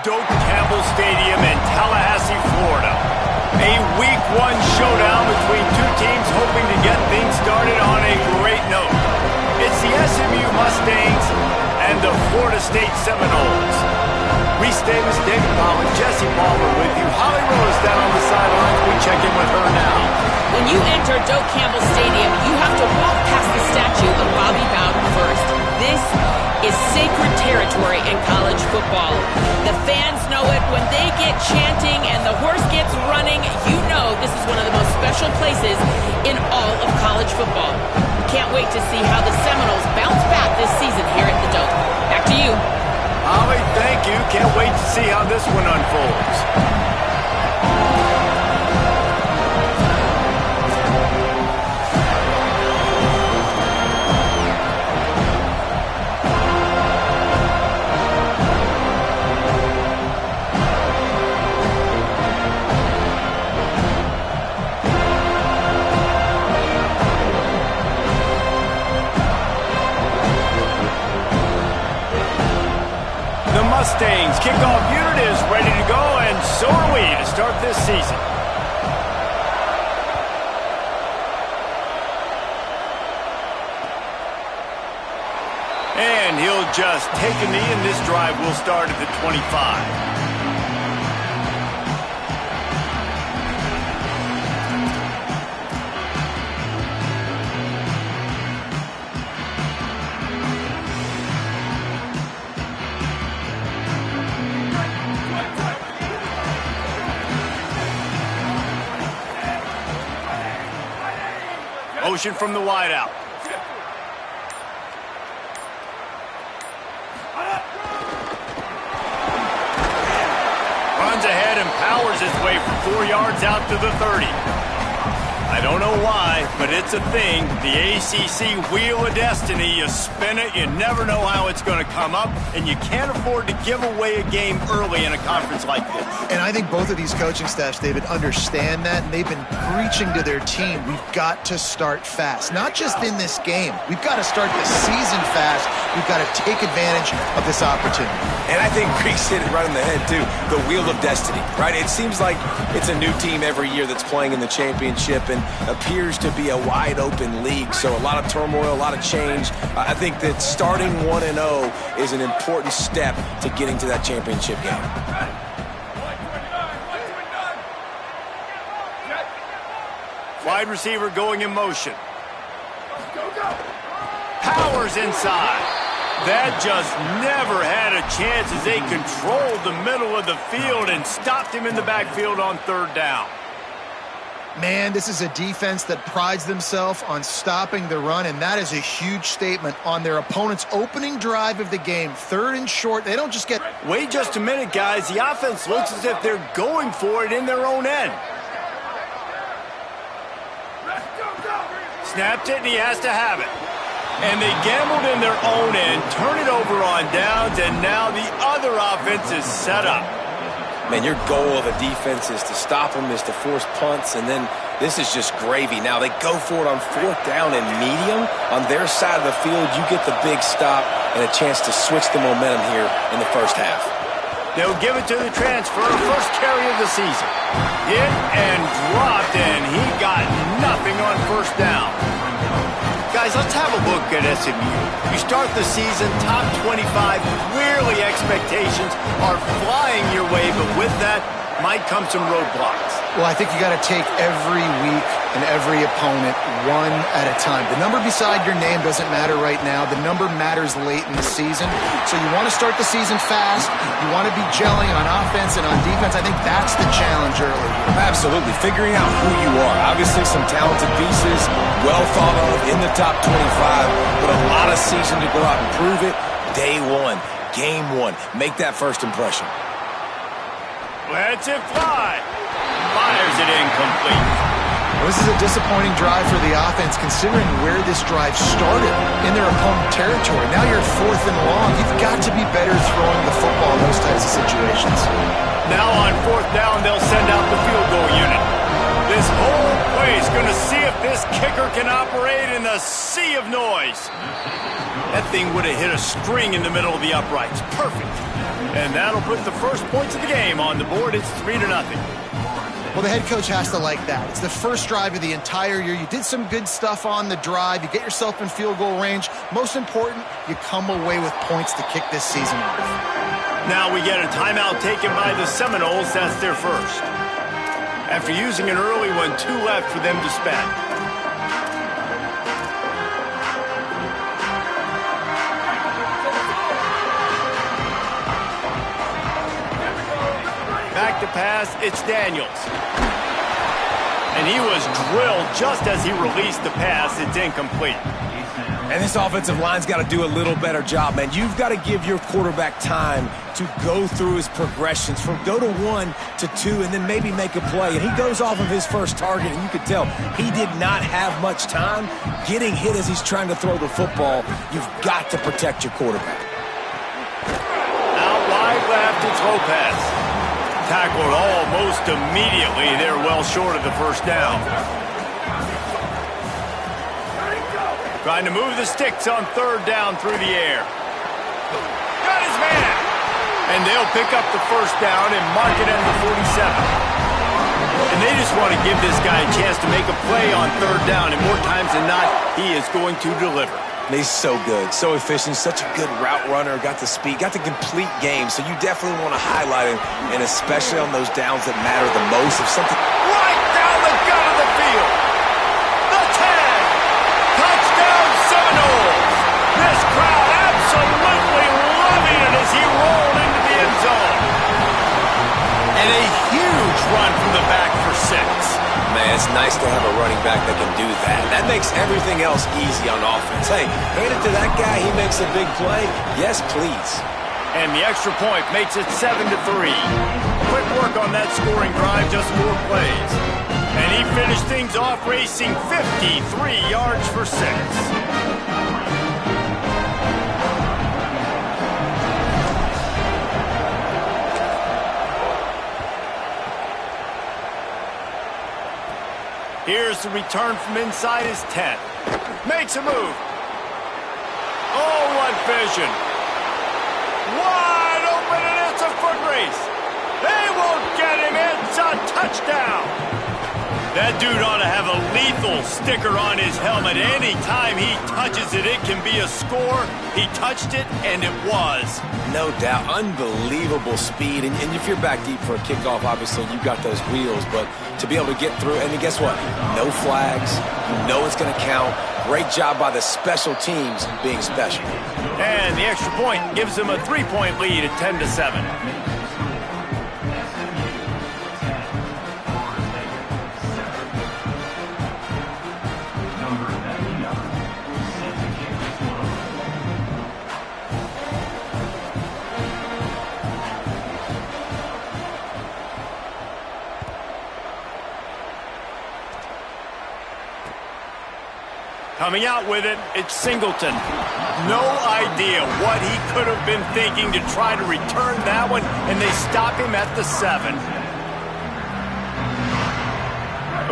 Doak Campbell Stadium in Tallahassee, Florida. A Week 1 showdown between two teams hoping to get things started on a great note. It's the SMU Mustangs and the Florida State Seminoles. Reese Davis, David Powell, Jesse Palmer with you. Holly Rose down on the sidelines. We check in with her now. When you enter Doak Campbell Stadium, you have to walk past the statue of Bobby Bowden first. This is sacred territory in college football. The fans know it. When they get chanting and the horse gets running, you know this is one of the most special places in all of college football. Can't wait to see how the Seminoles bounce back this season here at the Doak. Back to you. Holly, thank you. Can't wait to see how this one unfolds. Mustangs kickoff unit is ready to go, and so are we to start this season. And he'll just take a knee, and this drive will start at the 25. Motion from the wideout. Runs ahead and powers his way for 4 yards out to the 30. I don't know why, but it's a thing. The ACC Wheel of Destiny, you spin it, you never know how it's going to come up, and you can't afford to give away a game early in a conference like this. And I think both of these coaching staffs, David, understand that, and they've been preaching to their team, we've got to start fast. Not just in this game. We've got to start the season fast. We've got to take advantage of this opportunity. And I think Reese hit it right on the head, too. The Wheel of Destiny, right? It seems like it's a new team every year that's playing in the championship and appears to be a wide-open league. So a lot of turmoil, a lot of change. I think that starting 1-0 is an important step to getting to that championship game. Wide receiver going in motion. Powers inside. That just never had a chance as they controlled the middle of the field and stopped him in the backfield on third down. Man, this is a defense that prides themselves on stopping the run, and that is a huge statement on their opponent's opening drive of the game. Third and short, they don't just get... Wait just a minute, guys. The offense looks as if they're going for it in their own end. Snapped it, and he has to have it. And they gambled in their own end, turn it over on downs, and now the other offense is set up. Man, your goal of a defense is to stop them, is to force punts, and then this is just gravy. Now, they go for it on fourth down and medium. On their side of the field, you get the big stop and a chance to switch the momentum here in the first half. They'll give it to the transfer, first carry of the season. Hit and dropped, and he got nothing on first down. Guys, let's have a look at SMU. You start the season top 25. Clearly expectations are flying your way, but with that might come some roadblocks. Well, I think you got to take every week and every opponent one at a time. The number beside your name doesn't matter right now. The number matters late in the season. So you want to start the season fast. You want to be gelling on offense and on defense. I think that's the challenge early. Absolutely. Figuring out who you are. Obviously some talented pieces, well thought of in the top 25, but a lot of season to go out and prove it. Day one, game one. Make that first impression. Lets it fly. Fires it incomplete. Well, this is a disappointing drive for the offense considering where this drive started in their opponent territory. Now you're fourth and long. You've got to be better throwing the football in those types of situations. Now on fourth down, they'll send out the field goal unit. This whole play is going to see if this kicker can operate in the sea of noise. That thing would have hit a string in the middle of the uprights. Perfect. And that'll put the first points of the game on the board. It's 3-0. Well, the head coach has to like that. It's the first drive of the entire year. You did some good stuff on the drive. You get yourself in field goal range. Most important, you come away with points to kick this season off. Now we get a timeout taken by the Seminoles. That's their first. After using an early one, 2 left for them to spend. Back to pass, it's Daniels. And he was drilled just as he released the pass. It's incomplete. And this offensive line's got to do a little better job, man. You've got to give your quarterback time to go through his progressions from go to 1 to 2 and then maybe make a play. And he goes off of his first target, and you could tell he did not have much time getting hit as he's trying to throw the football. You've got to protect your quarterback. Out wide left, it's Lopez. Tackled almost immediately. They're well short of the first down. Trying to move the sticks on 3rd down through the air. Got his man. And they'll pick up the first down and mark it at the 47. And they just want to give this guy a chance to make a play on 3rd down. And more times than not, he is going to deliver. He's so good, so efficient, such a good route runner, got the speed, got the complete game. So you definitely want to highlight him, and especially on those downs that matter the most. If something right down the gut of the field. The 10. Touchdown Seminoles. This crowd absolutely loving it as he rolled into the end zone. And a huge run from the back for 6. Man, it's nice to have a running back that can do that. That makes everything else easy on offense. Hey, hand it to that guy, he makes a big play. Yes, please. And the extra point makes it 7-3. Quick work on that scoring drive, just 4 plays. And he finished things off racing 53 yards for 6. Here's the return from inside his 10. Makes a move. Oh, what vision. Wide open, and it's a foot race. They won't get him. It's a touchdown. That dude ought to have a lethal sticker on his helmet. Anytime he touches it, it can be a score. He touched it, and it was. No doubt. Unbelievable speed. And if you're back deep for a kickoff, obviously, you've got those wheels. But to be able to get through, and guess what? No flags. You know it's going to count. Great job by the special teams being special. And the extra point gives them a 3-point lead at 10-7. Coming out with it, it's Singleton. No idea what he could have been thinking to try to return that one, and they stop him at the 7.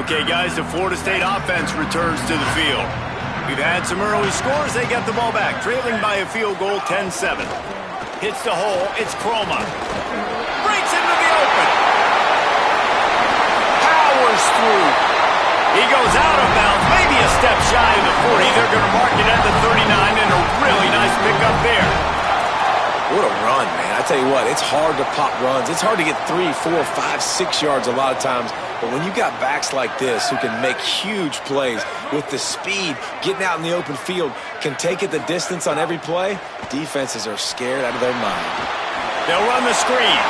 Okay, guys, the Florida State offense returns to the field. We've had some early scores. They get the ball back, trailing by a field goal, 10-7. Hits the hole. It's Croma. Breaks into the open. Powers through. He goes out of bounds, maybe a step shy of the 40. They're going to mark it at the 39, and a really nice pickup there. What a run, man. I tell you what, it's hard to pop runs. It's hard to get 3, 4, 5, 6 yards a lot of times. But when you got backs like this who can make huge plays with the speed, getting out in the open field, can take it the distance on every play, defenses are scared out of their mind. They'll run the screen.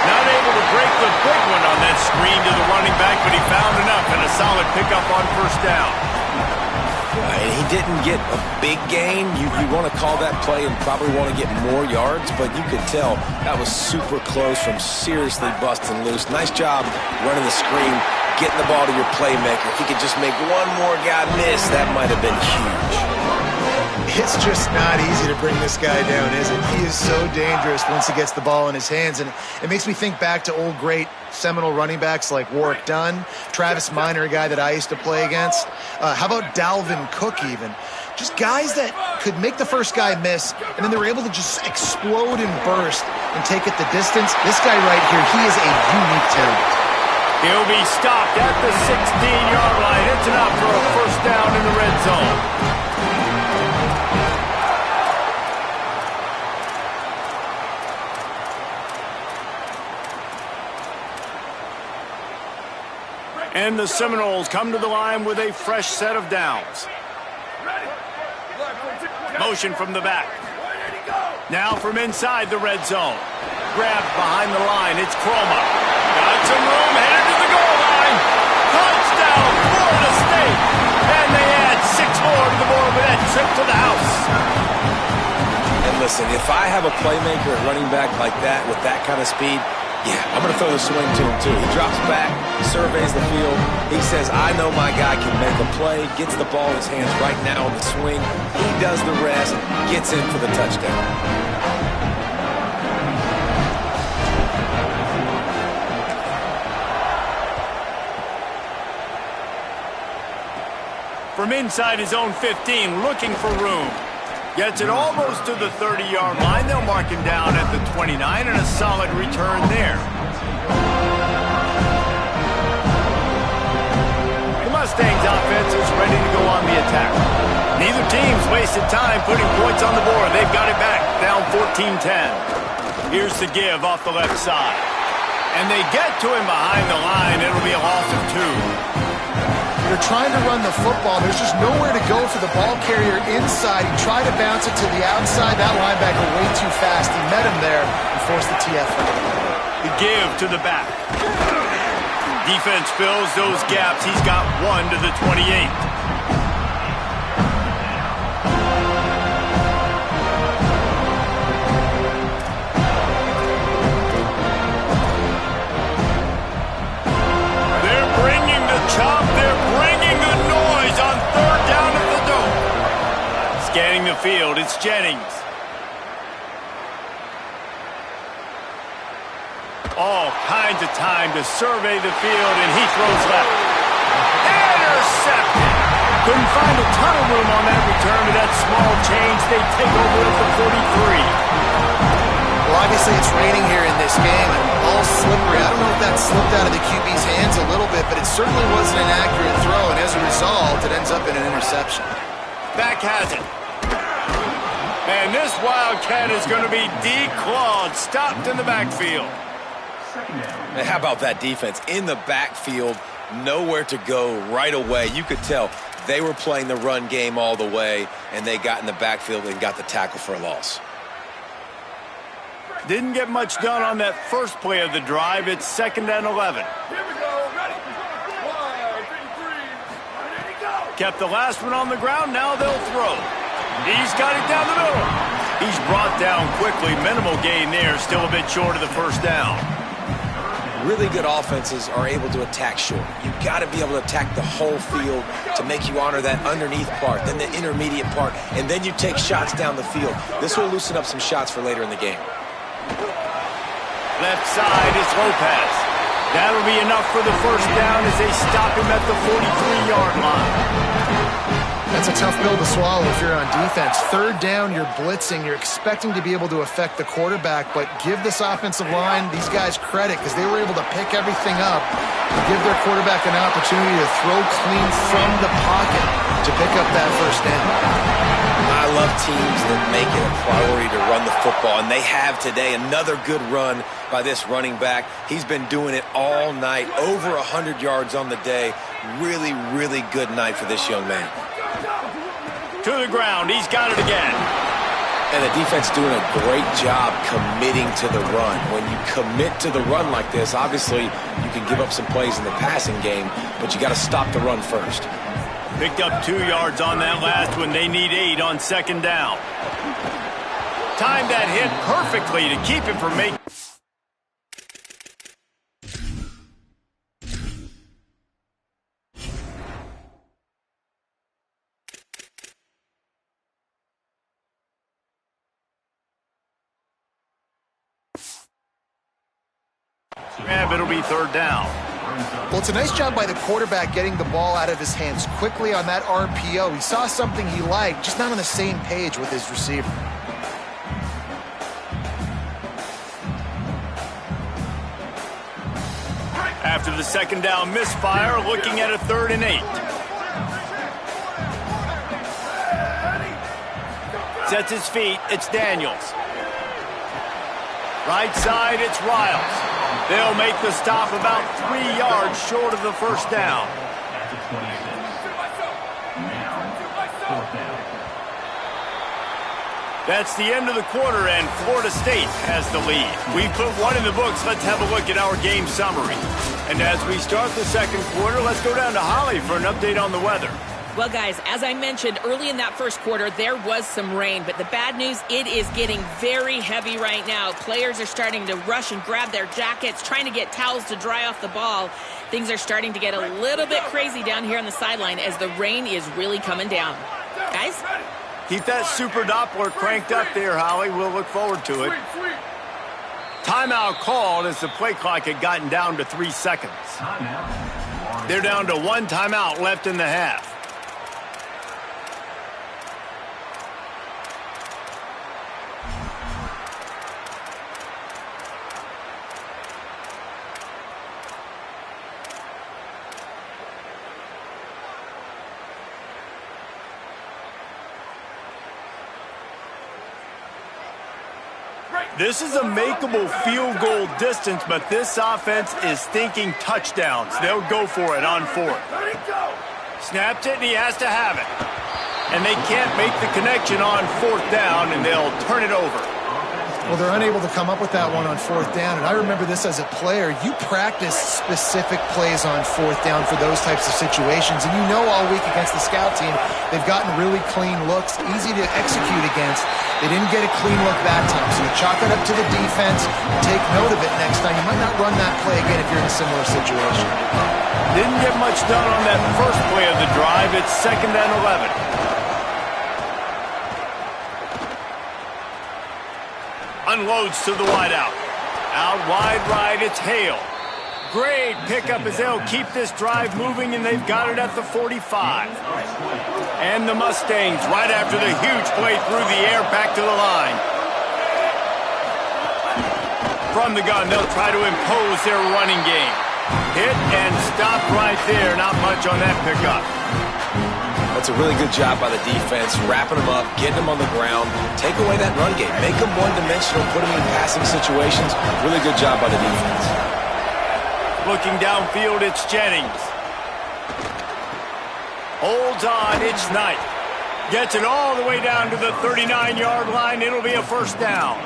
Not able to break the big one on that screen to the running back, but he found enough and a solid pickup on first down. He didn't get a big gain. You want to call that play and probably want to get more yards, but you could tell that was super close from seriously busting loose. Nice job running the screen, getting the ball to your playmaker. If he could just make one more guy miss, that might have been huge. It's just not easy to bring this guy down, is it? He is so dangerous once he gets the ball in his hands, and it makes me think back to old great seminal running backs like Warwick Dunn, Travis Minor, a guy that I used to play against. How about Dalvin Cook even? Just guys that could make the first guy miss, and then they were able to just explode and burst and take it the distance. This guy right here, he is a unique talent. He'll be stopped at the 16-yard line. It's enough for a first down in the red zone. And the Seminoles come to the line with a fresh set of downs. Motion from the back. Now from inside the red zone. Grabbed behind the line. It's Croma. Got some room, headed to the goal line. Touchdown, Florida State. And they add 6 more to the board with that trip to the house. And listen, if I have a playmaker at running back like that with that kind of speed, yeah, I'm going to throw the swing to him, too. He drops back, surveys the field. He says, I know my guy can make a play, gets the ball in his hands right now on the swing. He does the rest, gets in for the touchdown. From inside his own 15, looking for room. Gets it almost to the 30-yard line. They'll mark him down at the 29, and a solid return there. The Mustangs offense is ready to go on the attack. Neither team's wasted time putting points on the board. They've got it back, down 14-10. Here's the give off the left side. And they get to him behind the line. It'll be a loss of 2. They're trying to run the football. There's just nowhere to go for the ball carrier inside. He tried to bounce it to the outside. That linebacker way too fast. He met him there and forced the TFL. The give to the back. Defense fills those gaps. He's got 1 to the 28. They're bringing the chop. They're bringing the noise on 3rd down at the Dome. Scanning the field, it's Jennings. All kinds of time to survey the field, and he throws left. Intercepted! Couldn't find a ton of room on that return to that small change. They take over at the 43. Well, obviously it's raining here in this game, and all slippery. I don't know if that slipped out of the QB's hands a little bit, but it certainly wasn't an accurate throw, and as a result, it ends up in an interception. Back has it. And this Wildcat is going to be declawed, stopped in the backfield. And how about that defense? In the backfield, nowhere to go right away. You could tell they were playing the run game all the way, and they got in the backfield and got the tackle for a loss. Didn't get much done on that first play of the drive. It's 2nd and 11. Here we go. Ready? 1, 2, 3. Kept the last one on the ground. Now they'll throw. He's got it down the middle. He's brought down quickly. Minimal gain there. Still a bit short of the first down. Really good offenses are able to attack short. You've got to be able to attack the whole field to make you honor that underneath part, then the intermediate part, and then you take shots down the field. This will loosen up some shots for later in the game. Left side is Lopez. That'll be enough for the first down as they stop him at the 43-yard line. That's a tough pill to swallow if you're on defense. 3rd down, you're blitzing. You're expecting to be able to affect the quarterback, but give this offensive line, these guys, credit because they were able to pick everything up and give their quarterback an opportunity to throw clean from the pocket to pick up that first down. I love teams that make it a priority to run the football, and they have today. Another good run by this running back. He's been doing it all night, over 100 yards on the day. Really, really good night for this young man. To the ground. He's got it again. And the defense doing a great job committing to the run. When you commit to the run like this, obviously you can give up some plays in the passing game, but you got to stop the run first. Picked up 2 yards on that last one. They need 8 on 2nd down. Timed that hit perfectly to keep him from making... It'll be third down. Well, it's a nice job by the quarterback getting the ball out of his hands quickly on that RPO. He saw something he liked, just not on the same page with his receiver. After the second down misfire, looking at a 3rd and 8. Sets his feet, it's Daniels. Right side, it's Riles. They'll make the stop about 3 yards short of the first down. That's the end of the quarter, and Florida State has the lead. We put one in the books. Let's have a look at our game summary. And as we start the second quarter, let's go down to Holly for an update on the weather. Well, guys, as I mentioned early in that first quarter, there was some rain. But the bad news, it is getting very heavy right now. Players are starting to rush and grab their jackets, trying to get towels to dry off the ball. Things are starting to get a little bit crazy down here on the sideline as the rain is really coming down. Guys? Keep that Super Doppler cranked up there, Holly. We'll look forward to it. Timeout called as the play clock had gotten down to 3 seconds. They're down to 1 timeout left in the half. This is a makeable field goal distance, but this offense is thinking touchdowns. They'll go for it on 4th. Snapped it, and he has to have it. And they can't make the connection on 4th down, and they'll turn it over. Well, they're unable to come up with that one on 4th down, and I remember this as a player. You practice specific plays on 4th down for those types of situations, and you know all week against the scout team, they've gotten really clean looks, easy to execute against. They didn't get a clean look that time, so you chalk it up to the defense, take note of it next time. You might not run that play again if you're in a similar situation. Didn't get much done on that first play of the drive. It's 2nd and 11. Unloads to the wideout. Out wide right, it's Hale. Great pickup as they'll keep this drive moving, and they've got it at the 45. And the Mustangs, right after the huge play through the air, back to the line. From the gun, they'll try to impose their running game. Hit and stop right there. Not much on that pickup. That's a really good job by the defense, wrapping them up, getting them on the ground, take away that run game, make them one-dimensional, put them in passing situations. Really good job by the defense. Looking downfield, it's Jennings. Holds on, it's Knight. Gets it all the way down to the 39-yard line. It'll be a first down.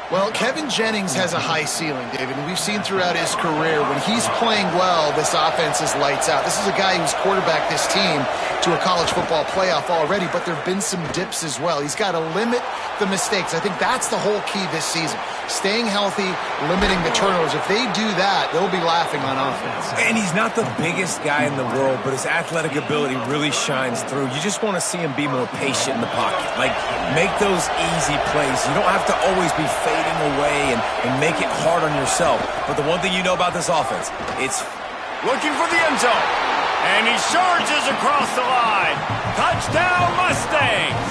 Well, Kevin Jennings has a high ceiling, David, and we've seen throughout his career when he's playing well, this offense is lights out. This is a guy who's quarterbacked this team to a college football playoff already, but there have been some dips as well. He's got to limit the mistakes. I think that's the whole key this season. Staying healthy, limiting the turnovers. If they do that, they'll be laughing on offense. And he's not the biggest guy in the world, but his athletic ability really shines through. You just want to see him be more patient in the pocket. Like, make those easy plays. You don't have to always be fading away and make it hard on yourself. But the one thing you know about this offense, it's looking for the end zone. And he surges across the line. Touchdown, Mustangs!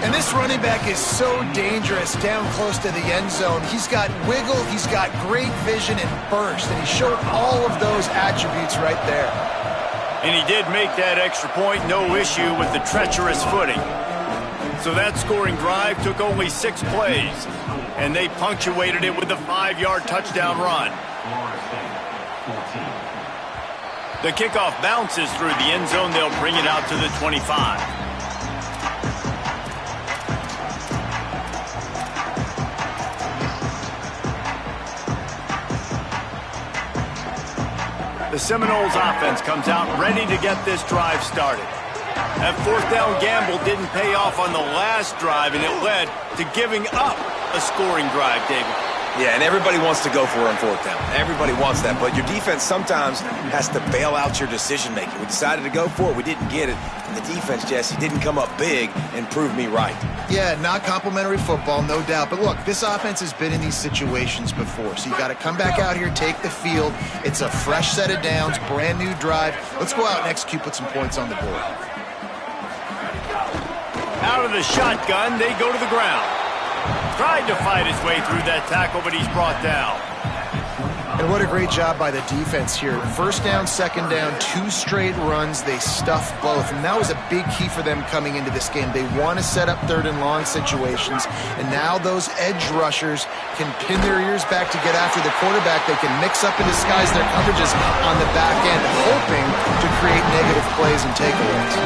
And this running back is so dangerous down close to the end zone. He's got wiggle, he's got great vision and burst, and he showed all of those attributes right there. And he did make that extra point, no issue with the treacherous footing. So that scoring drive took only 6 plays, and they punctuated it with a 5-yard touchdown run. The kickoff bounces through the end zone. They'll bring it out to the 25. The Seminoles offense comes out ready to get this drive started. That 4th down gamble didn't pay off on the last drive, and it led to giving up a scoring drive, David. Yeah, and everybody wants to go for it on fourth down. Everybody wants that, but your defense sometimes has to bail out your decision-making. We decided to go for it. We didn't get it. And the defense, Jesse, didn't come up big and prove me right. Yeah, not complimentary football, no doubt. But look, this offense has been in these situations before, so you got to come back out here, take the field. It's a fresh set of downs, brand new drive. Let's go out and execute, put some points on the board. Out of the shotgun, they go to the ground. Tried to fight his way through that tackle, but he's brought down. And what a great job by the defense here. First down, second down, 2 straight runs. They stuffed both, and that was a big key for them coming into this game. They want to set up third and long situations, and now those edge rushers can pin their ears back to get after the quarterback. They can mix up and disguise their coverages on the back end, hoping to create negative plays and takeaways.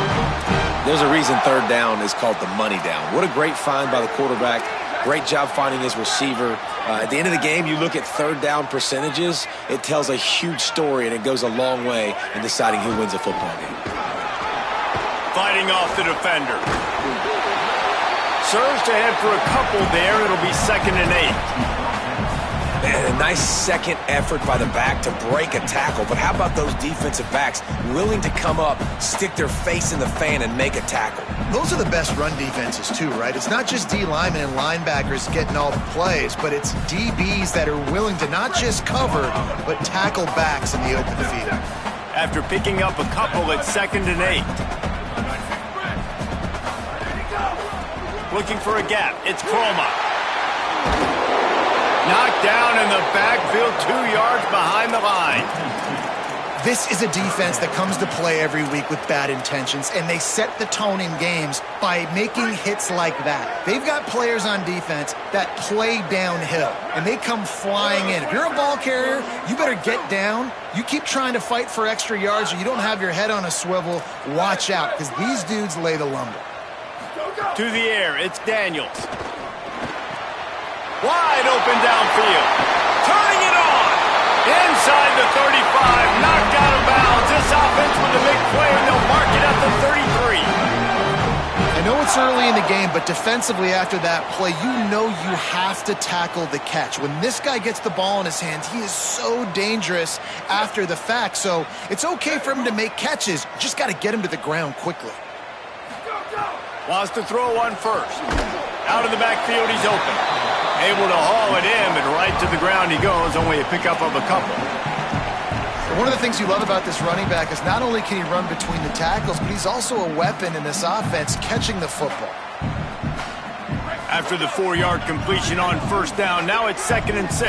There's a reason third down is called the money down. What a great find by the quarterback. Great job finding his receiver. At the end of the game, you look at third down percentages, it tells a huge story, and it goes a long way in deciding who wins a football game. Fighting off the defender. Serves to head for a couple there. It'll be 2nd and 8. And a nice second effort by the back to break a tackle. But how about those defensive backs willing to come up, stick their face in the fan, and make a tackle? Those are the best run defenses too, right? It's not just D linemen and linebackers getting all the plays, but it's DBs that are willing to not just cover, but tackle backs in the open field. After picking up a couple at 2nd and 8. Looking for a gap. It's Croma. Knocked down in the backfield, 2 yards behind the line. This is a defense that comes to play every week with bad intentions, and they set the tone in games by making hits like that. They've got players on defense that play downhill, and they come flying in. If you're a ball carrier, you better get down. You keep trying to fight for extra yards, or you don't have your head on a swivel. Watch out, because these dudes lay the lumber. To the air, it's Daniels. Wide open downfield. Turning it on. Inside the 35. Knocked out of bounds. This offense with a big play, and they'll mark it at the 33. I know it's early in the game, but defensively after that play, you know you have to tackle the catch. When this guy gets the ball in his hands, he is so dangerous after the fact. So it's okay for him to make catches. You just got to get him to the ground quickly. Wants to throw one first. Out of the backfield, he's open. Able to haul it in, and right to the ground he goes, only a pickup of a couple. One of the things you love about this running back is not only can he run between the tackles, but he's also a weapon in this offense, catching the football. After the 4-yard completion on first down, now it's 2nd and 6.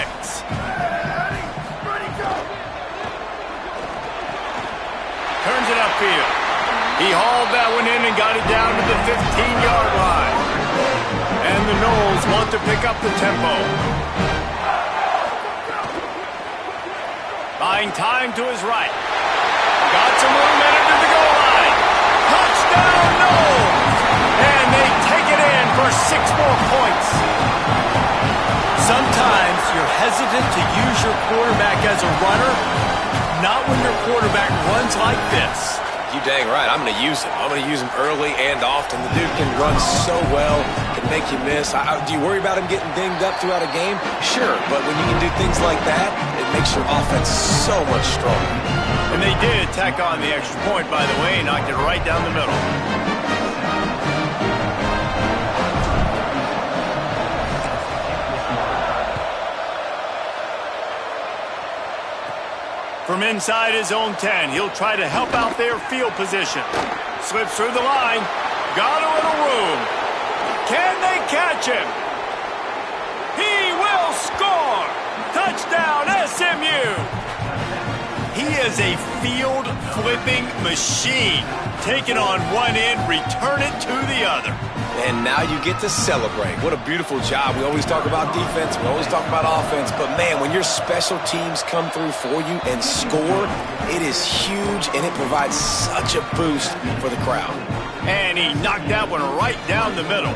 Turns it upfield. He hauled that one in and got it down to the 15-yard line. And the Noles want to pick up the tempo. Buying time to his right. Got some room headed to the goal line. Touchdown, Noles! And they take it in for 6 more points. Sometimes you're hesitant to use your quarterback as a runner. Not when your quarterback runs like this. You dang right. I'm going to use him. I'm going to use him early and often. The dude can run so well, can make you miss. Do you worry about him getting dinged up throughout a game? Sure, but when you can do things like that, it makes your offense so much stronger. And they did tack on the extra point, by the way, knocked it right down the middle. From inside his own 10, he'll try to help out their field position. Slips through the line. Got a little room. Can they catch him? He will score! Touchdown, SMU! He is a field-flipping machine. Take it on one end, return it to the other. And now you get to celebrate. What a beautiful job. We always talk about defense. We always talk about offense. But, man, when your special teams come through for you and score, it is huge, and it provides such a boost for the crowd. And he knocked that one right down the middle.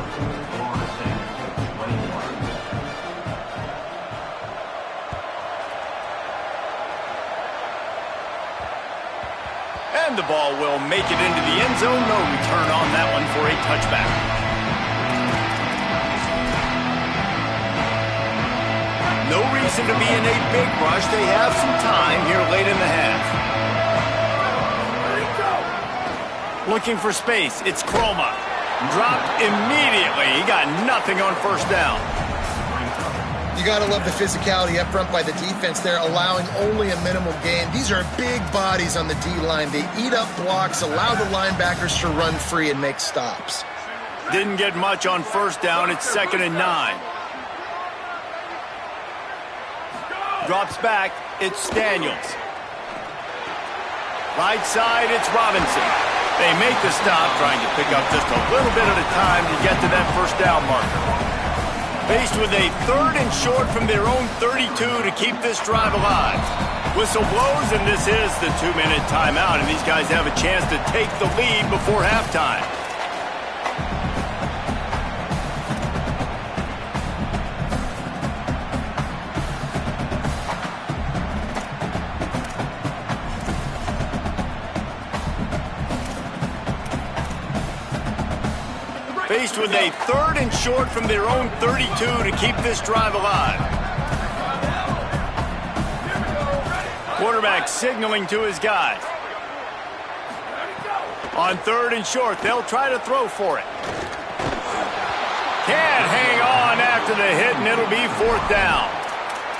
And the ball will make it into the end zone. No return on that one for a touchback. No reason to be in a big rush. They have some time here late in the half. Looking for space. It's Chroma. Dropped immediately. He got nothing on first down. You got to love the physicality up front by the defense there, allowing only a minimal gain. These are big bodies on the D-line. They eat up blocks, allow the linebackers to run free and make stops. Didn't get much on first down. It's 2nd and 9. Drops back. It's Daniels. Right side, it's Robinson. They make the stop, trying to pick up just a little bit at a time to get to that first down marker. Faced with a 3rd and short from their own 32 to keep this drive alive. Whistle blows, and this is the 2-minute timeout, and these guys have a chance to take the lead before halftime. Faced with a 3rd and short from their own 32 to keep this drive alive. Quarterback signaling to his guys. On 3rd and short, they'll try to throw for it. Can't hang on after the hit, and it'll be 4th down.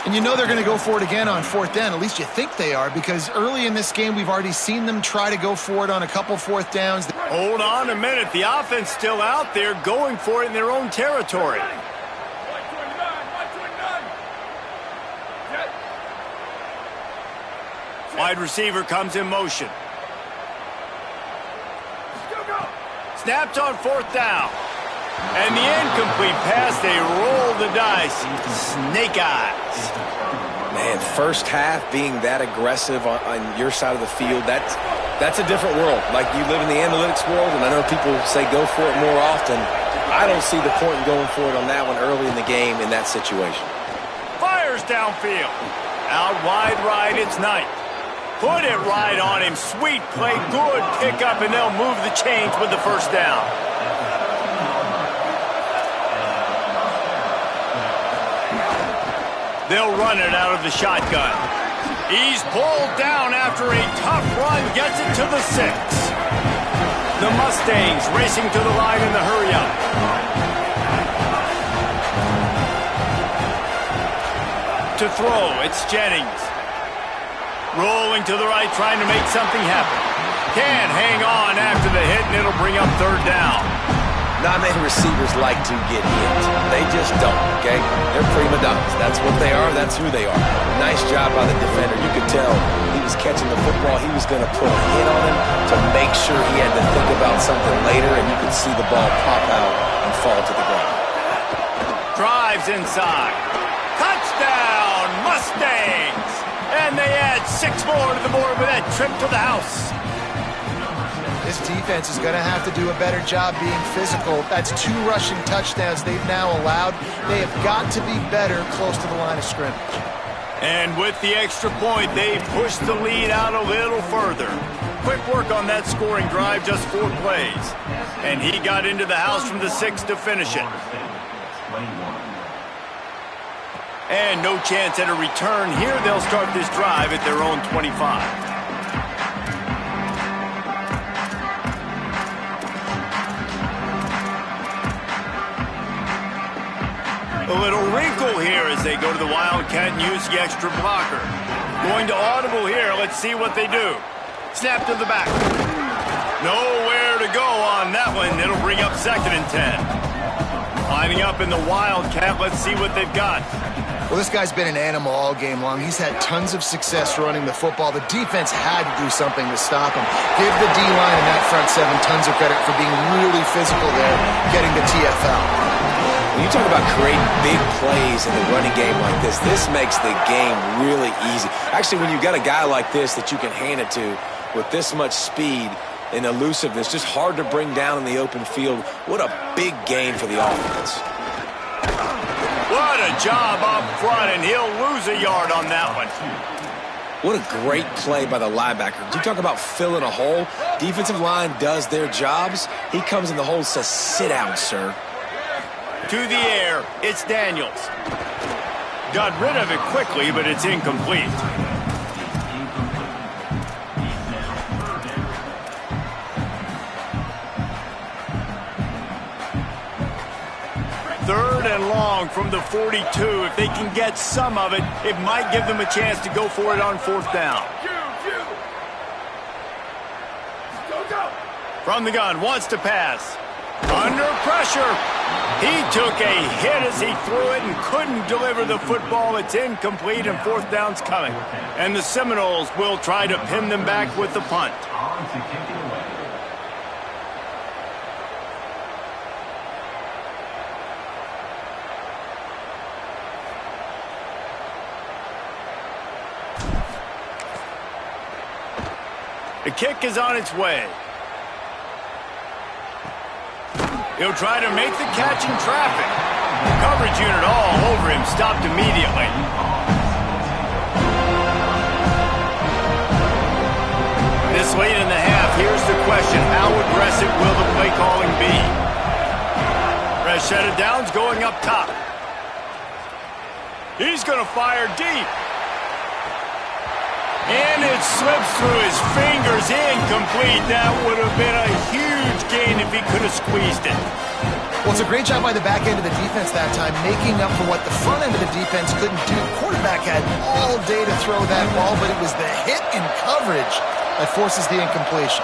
And you know they're going to go for it again on 4th down. At least you think they are, because early in this game, we've already seen them try to go for it on a couple 4th downs. Hold on a minute. The offense still out there going for it in their own territory. Wide receiver comes in motion. Snapped on 4th down. And the incomplete pass, they roll the dice. Snake eyes. Man, first half being that aggressive on your side of the field, that's a different world. Like, you live in the analytics world, and I know people say go for it more often. I don't see the point in going for it on that one early in the game in that situation. Fires downfield. Out wide right, it's Knight. Put it right on him. Sweet play, good pickup, and they'll move the chains with the first down. They'll run it out of the shotgun. He's pulled down after a tough run, gets it to the 6. The Mustangs racing to the line in the hurry-up. To throw, it's Jennings. Rolling to the right, trying to make something happen. Can't hang on after the hit, and it'll bring up 3rd down. Not many receivers like to get hit. They just don't, okay? They're prima donnas. That's what they are. That's who they are. Nice job by the defender. You could tell he was catching the football. He was going to put a hit on him to make sure he had to think about something later, and you could see the ball pop out and fall to the ground. Drives inside. Touchdown, Mustangs! And they add 6 more to the board with that trip to the house. This defense is going to have to do a better job being physical. That's 2 rushing touchdowns they've now allowed. They have got to be better close to the line of scrimmage. And with the extra point, they push the lead out a little further. Quick work on that scoring drive, just 4 plays. And he got into the house from the 6 to finish it. And no chance at a return here. They'll start this drive at their own 25. A little wrinkle here as they go to the Wildcat and use the extra blocker. Going to audible here. Let's see what they do. Snap to the back. Nowhere to go on that one. It'll bring up 2nd and 10. Lining up in the Wildcat. Let's see what they've got. Well, this guy's been an animal all game long. He's had tons of success running the football. The defense had to do something to stop him. Give the D-line and that front 7 tons of credit for being really physical there, getting the TFL. When you talk about creating big plays in the running game like this makes the game really easy. Actually, when you've got a guy like this that you can hand it to with this much speed and elusiveness, just hard to bring down in the open field, what a big gain for the offense. What a job up front, and he'll lose a yard on that one. What a great play by the linebacker. You talk about filling a hole. Defensive line does their jobs. He comes in the hole and says, "Sit down, sir." To the air, it's Daniels. Got rid of it quickly, but it's incomplete. Third and long from the 42. If they can get some of it, it might give them a chance to go for it on fourth down. From the gun, wants to pass. Under pressure. He took a hit as he threw it and couldn't deliver the football. It's incomplete and fourth down's coming. And the Seminoles will try to pin them back with the punt. The kick is on its way. He'll try to make the catch in traffic. Coverage unit all over him, stopped immediately. This late in the half, here's the question. How aggressive will the play calling be? Fresh set of downs going up top. He's going to fire deep. And it slips through his fingers, incomplete. That would have been a huge gain if he could have squeezed it. Well, it's a great job by the back end of the defense that time, making up for what the front end of the defense couldn't do. The quarterback had all day to throw that ball, but it was the hit in coverage that forces the incompletion.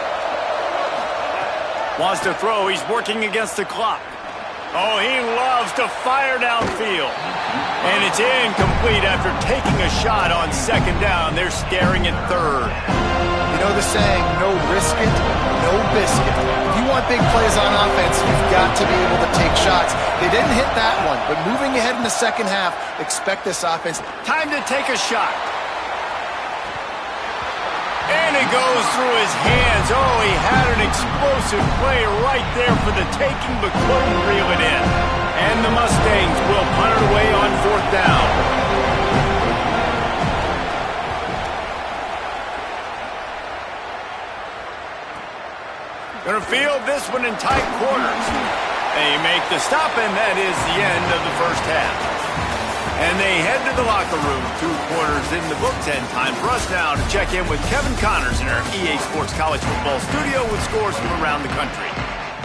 Wants to throw. He's working against the clock. Oh, he loves to fire downfield. And it's incomplete after taking a shot on second down. They're staring at third. You know the saying, no risk it, no biscuit. If you want big plays on offense, you've got to be able to take shots. They didn't hit that one, but moving ahead in the second half, expect this offense. Time to take a shot. And it goes through his hands. Oh, he had an explosive play right there for the taking, but couldn't reel it in. And the Mustangs will punt it away on fourth down. Gonna field this one in tight quarters. They make the stop, and that is the end of the first half. And they head to the locker room. 2 quarters in the books, and time for us now to check in with Kevin Connors in our EA Sports College Football studio with scores from around the country.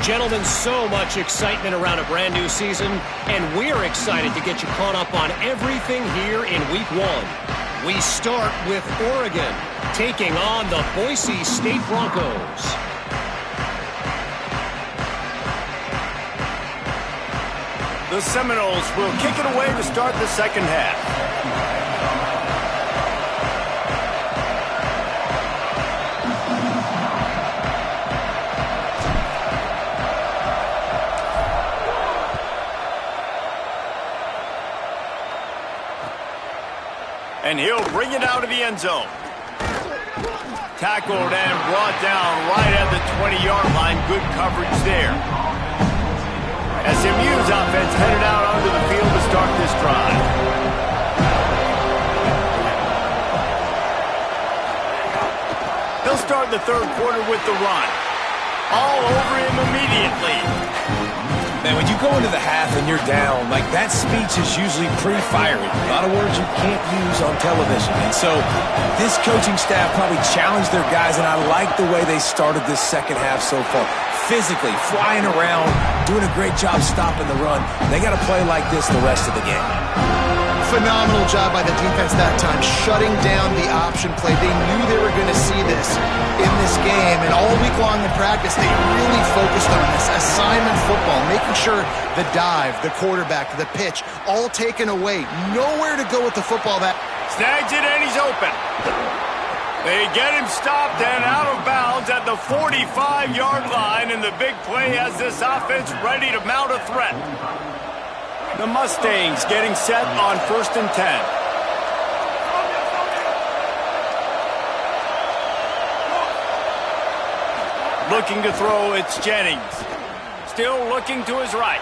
Gentlemen, so much excitement around a brand new season, and we're excited to get you caught up on everything here in Week 1. We start with Oregon, taking on the Boise State Broncos. The Seminoles will kick it away to start the second half. And he'll bring it out of the end zone. Tackled and brought down right at the 20-yard line. Good coverage there. SMU's offense headed out onto the field to start this drive. He'll start the third quarter with the run. All over him immediately. Man, when you go into the half and you're down, like that speech is usually pretty fiery. A lot of words you can't use on television. And so this coaching staff probably challenged their guys, and I like the way they started this second half so far. Physically, flying around, doing a great job stopping the run. They got to play like this the rest of the game. Phenomenal job by the defense that time, shutting down the option play. They knew they were going to see this in this game, and all week long in practice, they really focused on this assignment football, making sure the dive, the quarterback, the pitch, all taken away. Nowhere to go with the football. That snags it, and he's open. They get him stopped and out of bounds at the 45-yard line, and the big play has this offense ready to mount a threat. The Mustangs getting set on 1st and 10. Looking to throw, it's Jennings. Still looking to his right.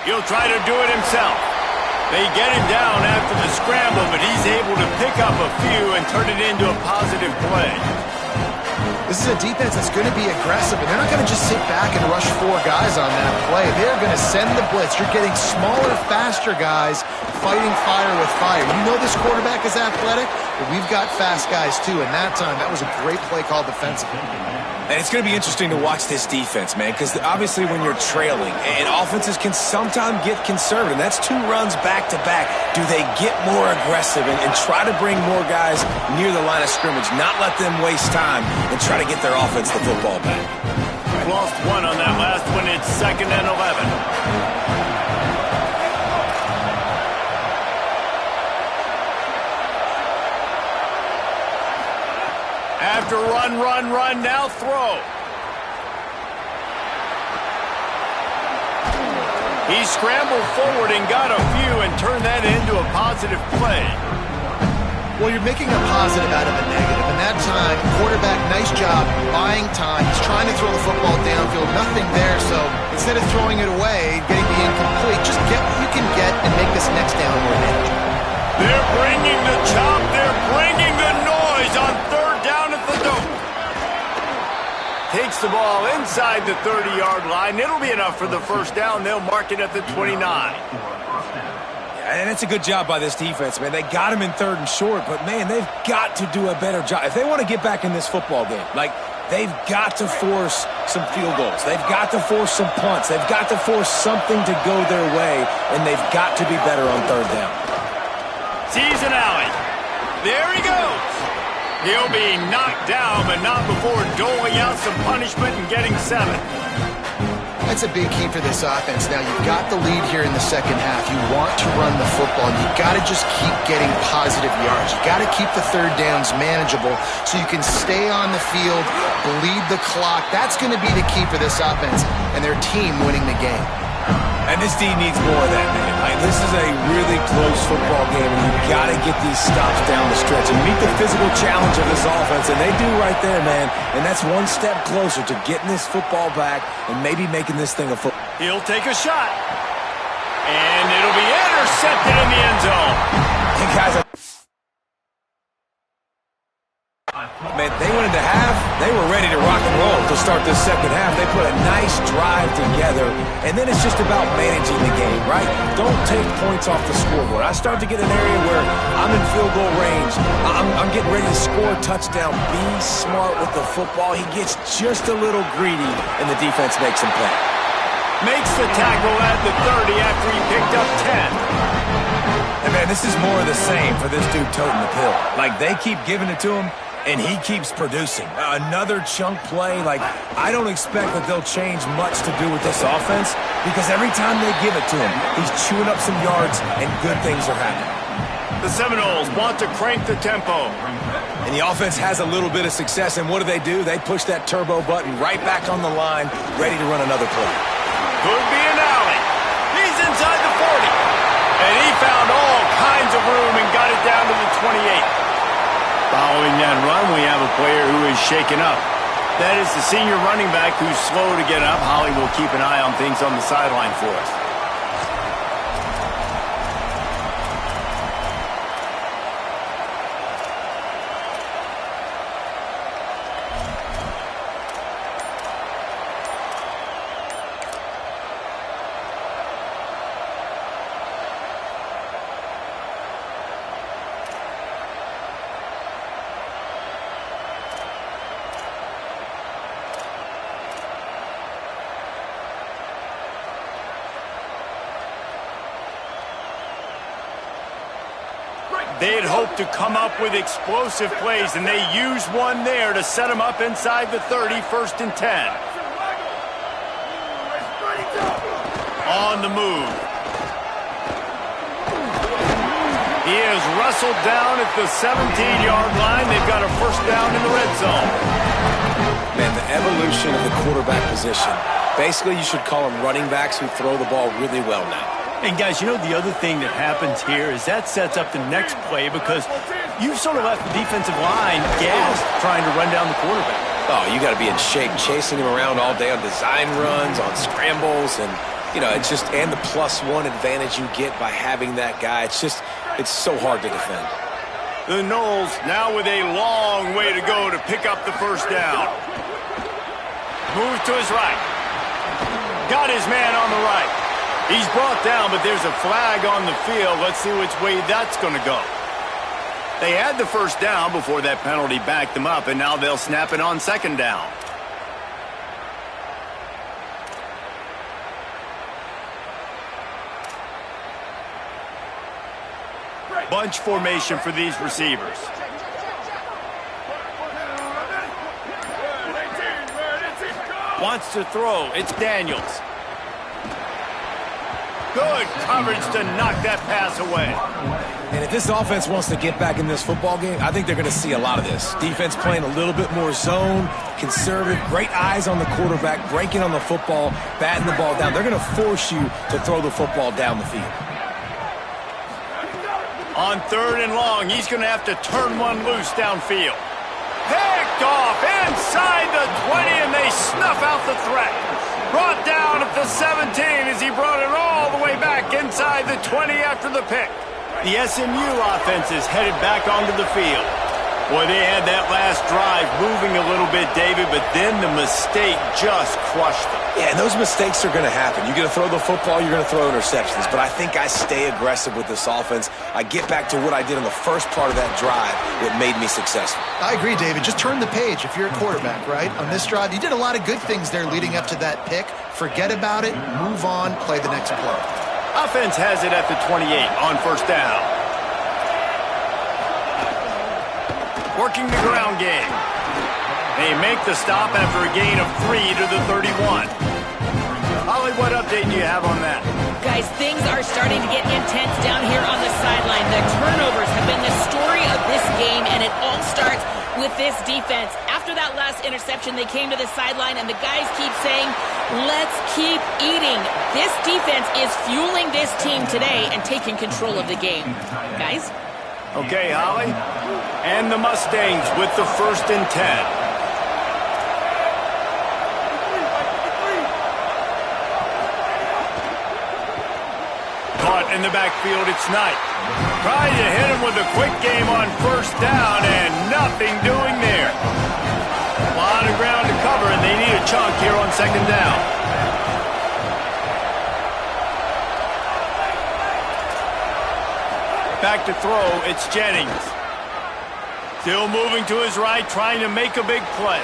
He'll try to do it himself. They get him down after the scramble, but he's able to pick up a few and turn it into a positive play. This is a defense that's going to be aggressive, and they're not going to just sit back and rush 4 guys on that play. They're going to send the blitz. You're getting smaller, faster guys fighting fire with fire. You know this quarterback is athletic, but we've got fast guys too, and that time, that was a great play call defensively. And it's going to be interesting to watch this defense, man, because obviously when you're trailing, and offenses can sometimes get conservative. That's 2 runs back-to-back. Do they get more aggressive and try to bring more guys near the line of scrimmage, not let them waste time, and try to get their offense the football back? Lost 1 on that last one. It's 2nd and 11. After run, now throw. He scrambled forward and got a few and turned that into a positive play. Well, you're making a positive out of a negative, and that time, quarterback, nice job buying time. He's trying to throw the football downfield, nothing there, so instead of throwing it away, getting the incomplete, just get what you can get and make this next down more manageable. They're bringing the chop, they're bringing the noise on 3rd down at the dope. Takes the ball inside the 30-yard line. It'll be enough for the 1st down. They'll mark it at the 29. And it's a good job by this defense, man. They got him in 3rd and short, but, man, they've got to do a better job. If they want to get back in this football game, they've got to force some field goals. They've got to force some punts. They've got to force something to go their way, and they've got to be better on 3rd down. Season alley. There he goes. He'll be knocked down, but not before doling out some punishment and getting 7. That's a big key for this offense. Now, you've got the lead here in the second half. You want to run the football, and you've got to just keep getting positive yards. You've got to keep the 3rd downs manageable so you can stay on the field, bleed the clock. That's going to be the key for this offense and their team winning the game. And this team needs more of that, man. This is a really close football game, and you've got to get these stops down the stretch and meet the physical challenge of this offense, and they do right there, man. And that's one step closer to getting this football back and maybe making this thing a football. He'll take a shot. And it'll be intercepted in the end zone. Hey, guys, man, they went into half. They were ready to rock and roll to start this second half. They put a nice drive together, and then it's just about managing the game, right? Don't take points off the scoreboard. I start to get an area where I'm in field goal range. I'm getting ready to score a touchdown. Be smart with the football. He gets just a little greedy, and the defense makes him pay. Makes the tackle at the 30 after he picked up 10. And, man, this is more of the same for this dude toting the pill. They keep giving it to him, and he keeps producing. Another chunk play. I don't expect that they'll change much to do with this offense because every time they give it to him, he's chewing up some yards and good things are happening. The Seminoles want to crank the tempo. And the offense has a little bit of success, and what do? They push that turbo button right back on the line, ready to run another play. Could be an alley. He's inside the 40. And he found all kinds of room and got it down to the 28. Following that run, we have a player who is shaken up. That is the senior running back who's slow to get up. Holly will keep an eye on things on the sideline for us. They had hoped to come up with explosive plays, and they used one there to set them up inside the 30, 1st and 10. On the move. He is wrestled down at the 17-yard line. They've got a 1st down in the red zone. Man, the evolution of the quarterback position. Basically, you should call them running backs who throw the ball really well now. And, guys, you know the other thing that happens here is that sets up the next play because you've sort of left the defensive line gassed trying to run down the quarterback. Oh, you got to be in shape, chasing him around all day on design runs, on scrambles, and, it's just, and the +1 advantage you get by having that guy. It's so hard to defend. The Noles now with a long way to go to to pick up the first down. Moves to his right. Got his man on the right. He's brought down, but there's a flag on the field. Let's see which way that's going to go. They had the first down before that penalty backed them up, and now they'll snap it on second down. Bunch formation for these receivers. Wants to throw. It's Daniels. Good coverage to knock that pass away. And if this offense wants to get back in this football game, I think they're going to see a lot of this. Defense playing a little bit more zone, conservative, great eyes on the quarterback, breaking on the football, batting the ball down. They're going to force you to throw the football down the field. On third and long, he's going to have to turn one loose downfield. Picked off inside the 20, and they snuff out the threat. Brought down at the 17 as he brought it all the way back inside the 20 after the pick. The SMU offense is headed back onto the field. Boy, they had that last drive moving a little bit, David, but then the mistake just crushed them. Yeah, and those mistakes are going to happen. You're going to throw the football, you're going to throw interceptions. But I think I stay aggressive with this offense. I get back to what I did in the first part of that drive that made me successful. I agree, David. Just turn the page if you're a quarterback, right? On this drive, you did a lot of good things there leading up to that pick. Forget about it, move on, play the next play. Offense has it at the 28 on first down. Working the ground game. They make the stop after a gain of 3 to the 31. Holly, what update do you have on that? Guys, things are starting to get intense down here on the sideline. The turnovers have been the story of this game, and it all starts with this defense. After that last interception, they came to the sideline, and the guys keep saying, let's keep eating. This defense is fueling this team today and taking control of the game. Guys? Okay, Holly. And the Mustangs with the 1st and 10. Caught in the backfield, it's Knight. Trying to hit him with a quick game on first down, and nothing doing there. A lot of ground to cover, and they need a chunk here on second down. Back to throw, it's Jennings. Still moving to his right, trying to make a big play.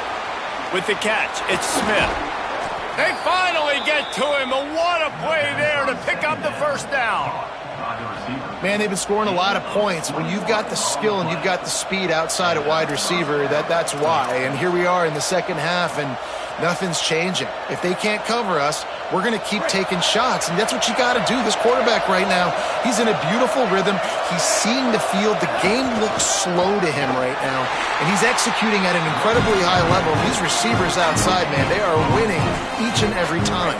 With the catch, it's Smith. They finally get to him, and what a play there to pick up the first down. Man, they've been scoring a lot of points. When you've got the skill and you've got the speed outside at wide receiver, that's why. And here we are in the second half, and nothing's changing. If they can't cover us, we're going to keep taking shots, and that's what you got to do. This quarterback right now, he's in a beautiful rhythm. He's seeing the field. The game looks slow to him right now, and he's executing at an incredibly high level. These receivers outside, man, they are winning each and every time.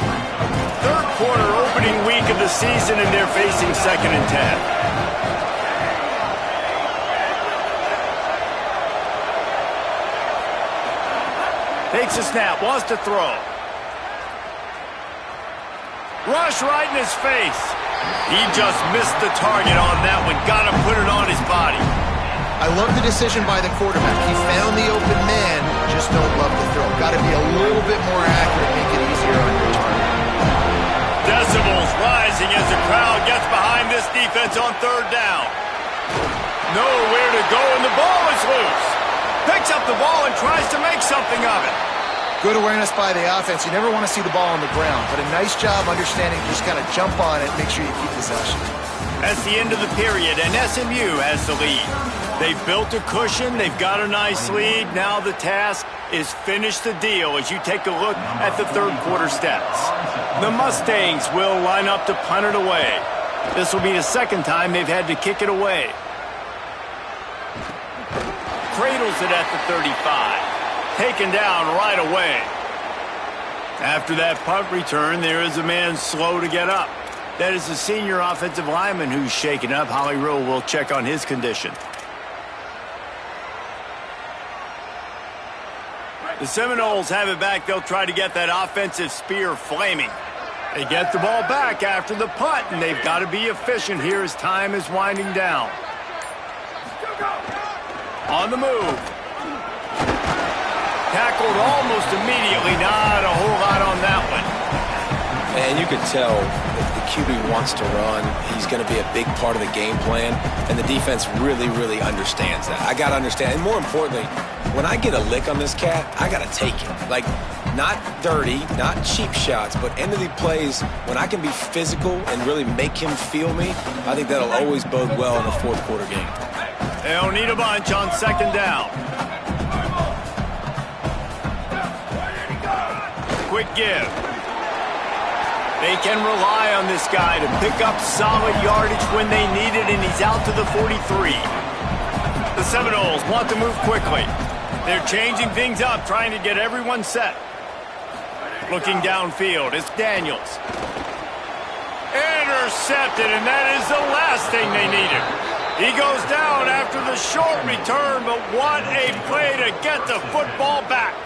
Third quarter, opening week of the season, and they're facing 2nd and 10. Takes a snap, wants to throw. Rush right in his face. He just missed the target on that one. Got to put it on his body. I love the decision by the quarterback. He found the open man, just don't love the throw. Got to be a little bit more accurate, make it easier on your target. Decibels rising as the crowd gets behind this defense on third down. Nowhere to go, and the ball is loose. Picks up the ball and tries to make something of it. Good awareness by the offense. You never want to see the ball on the ground, but a nice job understanding just kind of jump on it, make sure you keep possession. That's the end of the period, and SMU has the lead. They've built a cushion. They've got a nice lead. Now the task is finish the deal as you take a look at the third quarter stats. The Mustangs will line up to punt it away. This will be the second time they've had to kick it away. Cradles it at the 35. Taken down right away. After that punt return, there is a man slow to get up. That is the senior offensive lineman who's shaken up. Holly Rowe will check on his condition. The Seminoles have it back. They'll try to get that offensive spear flaming. They get the ball back after the punt, and they've got to be efficient here as time is winding down. On the move. Tackled almost immediately. Not a whole lot on that one. And you could tell if the QB wants to run, he's going to be a big part of the game plan, and the defense really, really understands that. I got to understand, and more importantly, when I get a lick on this cat, I got to take it. Like, not dirty, not cheap shots, but end of the plays, when I can be physical and really make him feel me, I think that'll always bode well in a fourth quarter game. They'll need a bunch on second down. Quick give. They can rely on this guy to pick up solid yardage when they need it, and he's out to the 43. The Seminoles want to move quickly. They're changing things up, trying to get everyone set. Looking downfield, it's Daniels. Intercepted, and that is the last thing they needed. He goes down after the short return, but what a play to get the football back.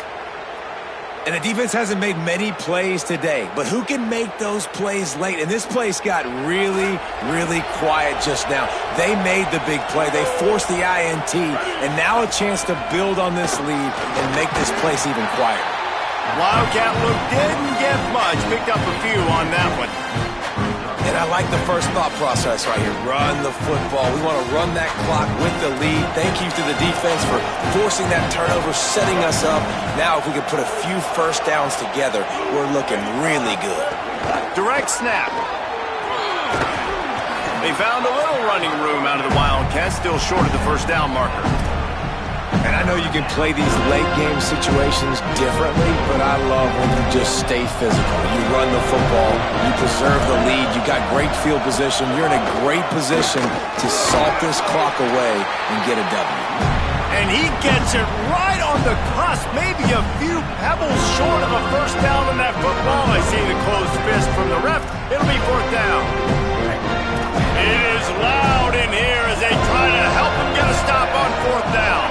And the defense hasn't made many plays today, but who can make those plays late? And this place got really, really quiet just now. They made the big play. They forced the INT, and now a chance to build on this lead and make this place even quieter. Wildcat look didn't get much. Picked up a few on that one. And I like the first thought process right here. Run the football. We want to run that clock with the lead. Thank you to the defense for forcing that turnover, setting us up. Now if we can put a few first downs together, we're looking really good. Direct snap. They found a little running room out of the Wildcats, still short of the first down marker. And I know you can play these late game situations differently, but I love when you just stay physical. You run the football, you preserve the lead, you got great field position, you're in a great position to salt this clock away and get a W. And he gets it right on the cusp, maybe a few pebbles short of a first down on that football. I see the closed fist from the ref. It'll be fourth down. It is loud in here as they try to help him get a stop on fourth down.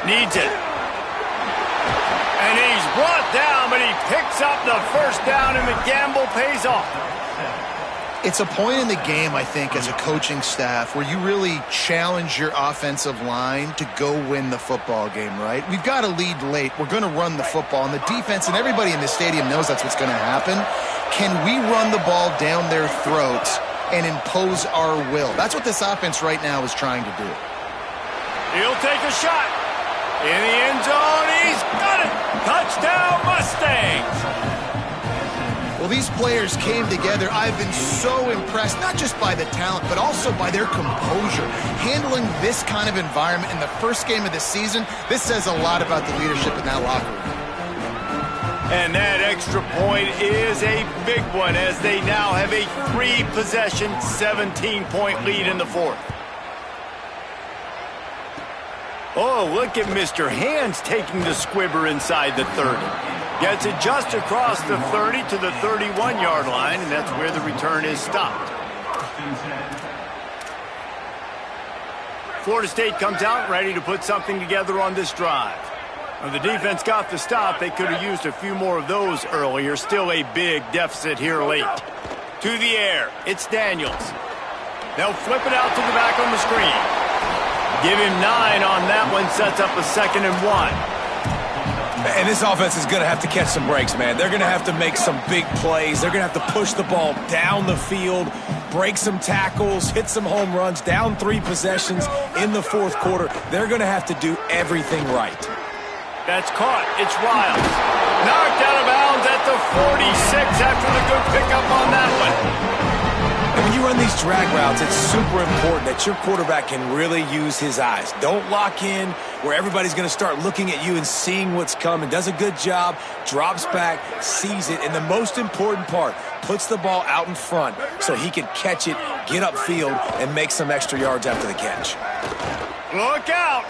Needs it. And he's brought down, but he picks up the first down, and the gamble pays off. It's a point in the game, I think, as a coaching staff where you really challenge your offensive line to go win the football game, right? We've got to lead late. We're going to run the football, and the defense and everybody in the stadium knows that's what's going to happen. Can we run the ball down their throats and impose our will? That's what this offense right now is trying to do. He'll take a shot. In the end zone, he's got it! Touchdown, Mustangs! Well, these players came together. I've been so impressed, not just by the talent, but also by their composure. Handling this kind of environment in the first game of the season, this says a lot about the leadership in that locker room. And that extra point is a big one as they now have a 3-possession, 17-point lead in the fourth. Oh, look at Mr. Hands taking the squibber inside the 30. Gets it just across the 30 to the 31-yard line, and that's where the return is stopped. Florida State comes out ready to put something together on this drive. When the defense got the stop, they could have used a few more of those earlier. Still a big deficit here late. To the air, it's Daniels. They'll flip it out to the back on the screen. Give him 9 on that one, sets up a 2nd and 1. And this offense is going to have to catch some breaks, man. They're going to have to make some big plays. They're going to have to push the ball down the field, break some tackles, hit some home runs, down 3 possessions in the fourth quarter. They're going to have to do everything right. That's caught. It's Riles. Knocked out of bounds at the 46 after the good pickup on that one. And when you run these drag routes, it's super important that your quarterback can really use his eyes. Don't lock in where everybody's going to start looking at you and seeing what's coming. Does a good job, drops back, sees it, and the most important part, puts the ball out in front so he can catch it, get upfield, and make some extra yards after the catch. Look out!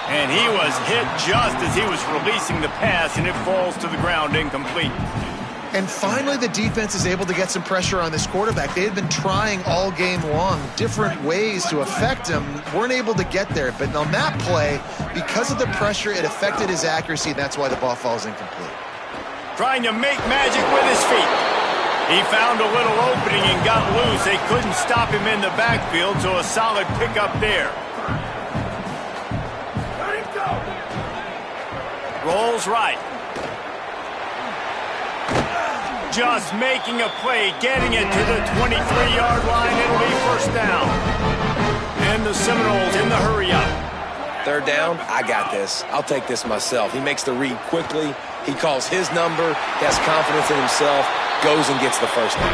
And he was hit just as he was releasing the pass, and it falls to the ground incomplete. And finally, the defense is able to get some pressure on this quarterback. They had been trying all game long different ways to affect him, weren't able to get there. But on that play, because of the pressure, it affected his accuracy, and that's why the ball falls incomplete. Trying to make magic with his feet. He found a little opening and got loose. They couldn't stop him in the backfield, so a solid pickup there. Let him go. Rolls right. Just making a play, getting it to the 23-yard line. It'll be first down. And the Seminoles in the hurry-up. Third down, I got this. I'll take this myself. He makes the read quickly. He calls his number. He has confidence in himself. Goes and gets the first down.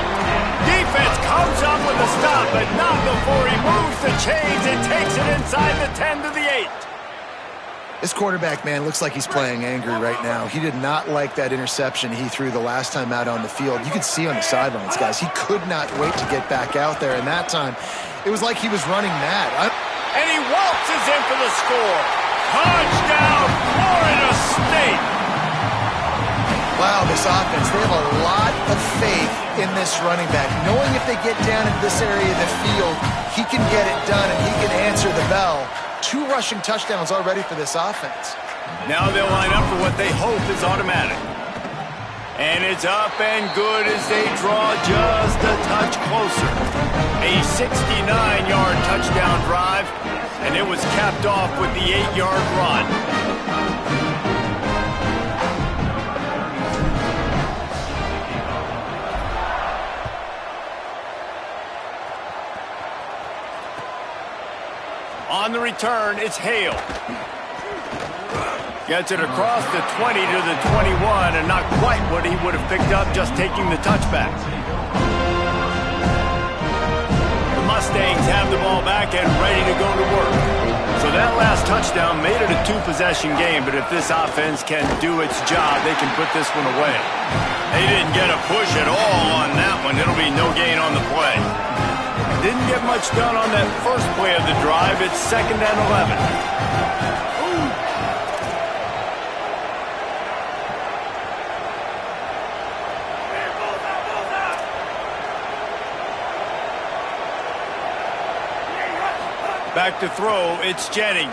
Defense comes up with a stop, but not before he moves the chains and takes it inside the 10 to the 8. This quarterback, man, looks like he's playing angry right now. He did not like that interception he threw the last time out on the field. You could see on the sidelines, guys, he could not wait to get back out there. And that time, it was like he was running mad. And he waltzes in for the score. Touchdown, Florida State. Wow, this offense, they have a lot of faith in this running back. Knowing if they get down in this area of the field, he can get it done and he can answer the bell. 2 rushing touchdowns already for this offense. Now they'll line up for what they hope is automatic. And it's up and good as they draw just a touch closer. A 69-yard touchdown drive, and it was capped off with the 8-yard run. On the return, it's Hale. Gets it across the 20 to the 21, and not quite what he would have picked up just taking the touchback. The Mustangs have the ball back and ready to go to work. So that last touchdown made it a 2-possession game, but if this offense can do its job, they can put this one away. They didn't get a push at all on that one. It'll be no gain on the play. Didn't get much done on that first play of the drive. It's 2nd and 11. Back to throw, it's Jennings.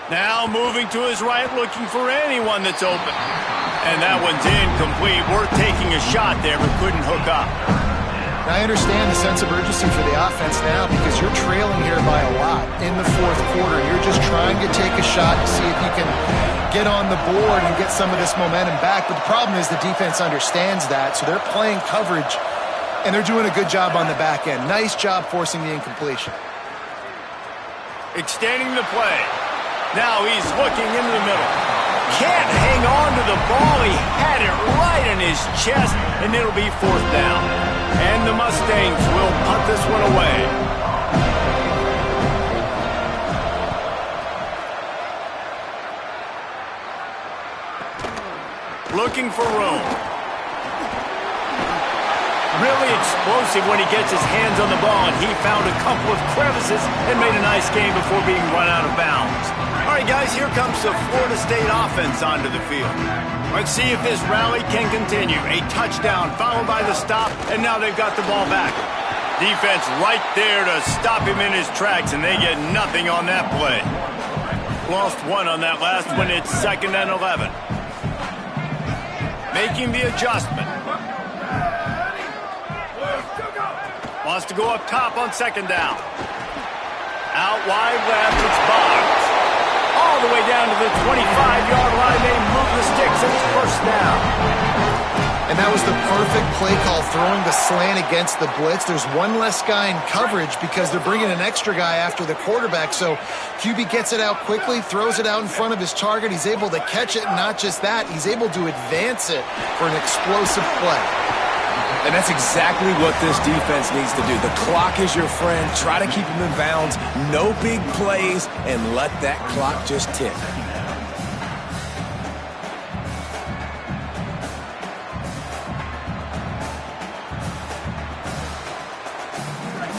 Now moving to his right, looking for anyone that's open. And that one's incomplete. Worth taking a shot there, but couldn't hook up. Now, I understand the sense of urgency for the offense now because you're trailing here by a lot in the 4th quarter. You're just trying to take a shot to see if you can get on the board and get some of this momentum back. But the problem is the defense understands that, so they're playing coverage, and they're doing a good job on the back end. Nice job forcing the incompletion. Extending the play. Now he's looking into the middle. Can't hang on to the ball. He had it right in his chest, and it'll be 4th down. And the Mustangs will punt this one away. Looking for room. Really explosive when he gets his hands on the ball, and he found a couple of crevices and made a nice game before being run out of bounds. All right, guys, here comes the Florida State offense onto the field. Let's see if this rally can continue. A touchdown followed by the stop, and now they've got the ball back. Defense right there to stop him in his tracks, and they get nothing on that play. Lost 1 on that last one. It's 2nd and 11. Making the adjustment. Wants to go up top on 2nd down. Out wide left, it's Boggs. All the way down to the 25-yard line. They move the sticks, and it's first down. And that was the perfect play call, throwing the slant against the blitz. There's one less guy in coverage because they're bringing an extra guy after the quarterback. So QB gets it out quickly, throws it out in front of his target. He's able to catch it, and not just that, he's able to advance it for an explosive play. And that's exactly what this defense needs to do. The clock is your friend. Try to keep him in bounds. No big plays, and let that clock just tick.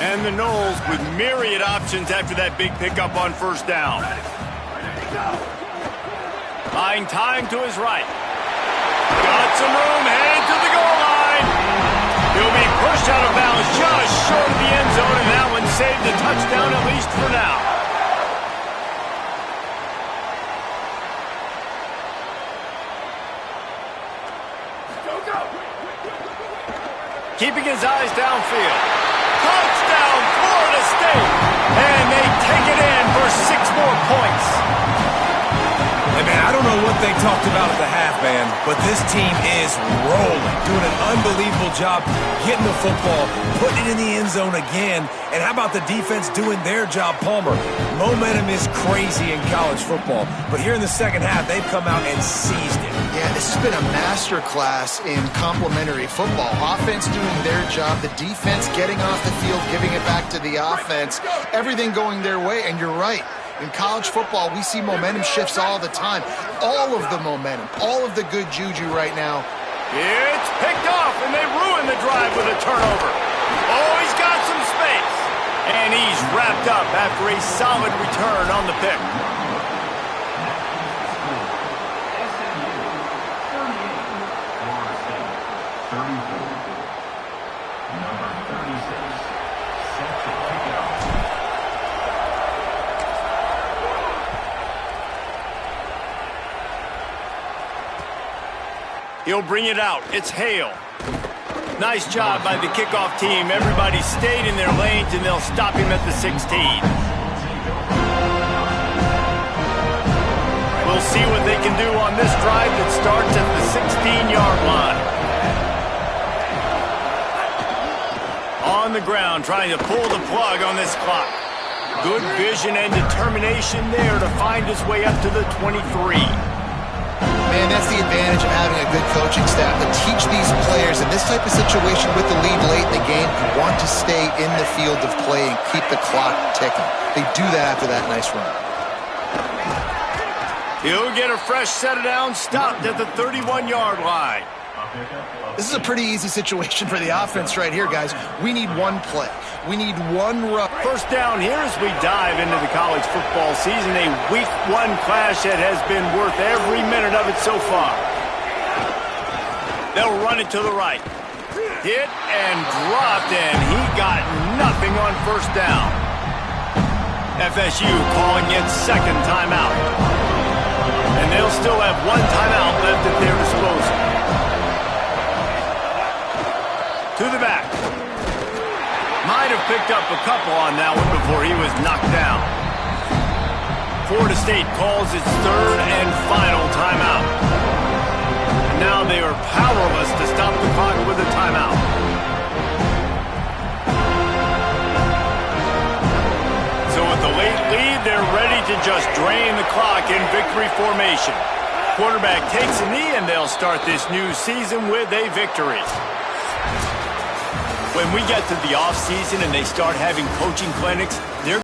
And the Noles with myriad options after that big pickup on first down. Buying time to his right. Got some room, headed to the goal line. He'll be pushed out of bounds just short of the end zone, and that one saved the touchdown, at least for now. keeping his eyes downfield. Touchdown, Florida State! And they take it in for 6 more points. Hey, man, I don't know what they talked about at the half, man, but this team is rolling, doing an unbelievable job getting the football, putting it in the end zone again, and how about the defense doing their job, Palmer? Momentum is crazy in college football, but here in the second half, they've come out and seized it. Yeah, this has been a masterclass in complementary football. Offense doing their job, the defense getting off the field, giving it back to the offense, everything going their way, and you're right. In college football, we see momentum shifts all the time. All of the momentum, all of the good juju right now. It's picked off, and they ruin the drive with a turnover. Oh, he's got some space. And he's wrapped up after a solid return on the pick. He'll bring it out. It's Hale. Nice job by the kickoff team. Everybody stayed in their lanes, and they'll stop him at the 16. We'll see what they can do on this drive that starts at the 16-yard line. On the ground, trying to pull the plug on this clock. Good vision and determination there to find his way up to the 23. Man, that's the advantage of having a good coaching staff to teach these players in this type of situation with the lead late in the game. You want to stay in the field of play and keep the clock ticking. They do that after that nice run. He'll get a fresh set of downs, stopped at the 31-yard line. This is a pretty easy situation for the offense right here, guys. We need one play. We need one run. First down here as we dive into the college football season. A Week 1 clash that has been worth every minute of it so far. They'll run it to the right. Hit and dropped, and he got nothing on first down. FSU calling its second timeout. And they'll still have one timeout left at their disposal. To the back. Might have picked up a couple on that one before he was knocked down. Florida State calls its third and final timeout. And now they are powerless to stop the clock with a timeout. So with the late lead, they're ready to just drain the clock in victory formation. Quarterback takes a knee, and they'll start this new season with a victory. When we get to the offseason and they start having coaching clinics, they're